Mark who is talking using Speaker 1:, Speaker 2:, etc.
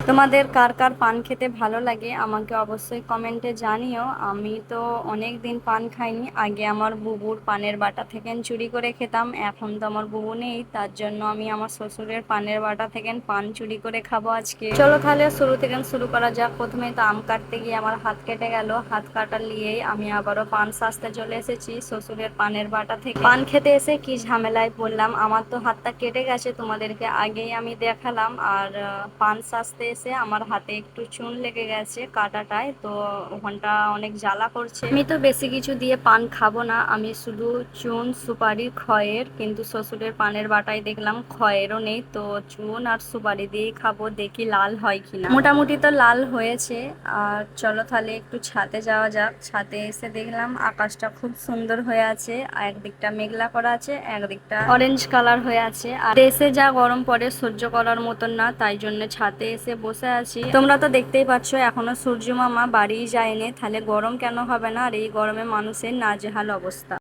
Speaker 1: তোমাদের কার কার পান খেতে ভালো লাগে আমাকে অবশ্যই কমেন্টে জানিও। আমি তো অনেক দিন পান খাইনি। আগে আমার বুবুর পানের বাটা থেকে চুরি করে খেতাম, এখন তো আমার বুবু নেই, তার জন্য আমি আমার শ্বশুরের পানের বাটা থেকে পান চুরি করে খাবো আজকে। চলো তাহলে শুরু থেকে শুরু করা যাক। প্রথমে তো আম কাটতে গিয়ে আমার হাত কেটে গেল। হাত কাটা নিয়েই আমি আবারও পান সাজতে চলে এসেছি শ্বশুরের পানের বাটা থেকে। পান খেতে এসে কি ঝামেলায় পড়লাম, আমার তো হাতটা কেটে গেছে, তোমাদেরকে আগেই আমি দেখালাম। আর পান সাজতে এসে আমার হাতে একটু চুন লেগে গেছে কাটাটায়, তো ওখানটা অনেক জ্বালা করছে। আমি তো বেশি কিছু দিয়ে পান খাবো না, আমি শুধু চুন, সুপারি, খয়ের, কিন্তু শ্বশুরের পানের বাটায় দেখলাম খয়েরও নেই, তো চুন আর সুপারি দিয়েই খাবো, দেখি লাল হয় কিনা। মোটামুটি তো লাল হয়েছে। আর চলো তাহলে একটু ছাদে যাওয়া যাক। ছাদে এসে দেখলাম আকাশটা খুব সুন্দর হয়ে আছে, একদিকটা মেঘলা করা আছে, একদিকটা অরেঞ্জ কালার হয়ে আছে। আর দেশে যা গরম পড়ে সহ্য করার মতন না, তাই জন্য ছাদে এসে বসে আছি। তোমরা তো দেখতেই পাচ্ছ এখনো সূর্য মামা বাড়িই যায়নি, তাহলে গরম কেন হবে না? আর এই গরমে মানুষের নাজেহাল অবস্থা।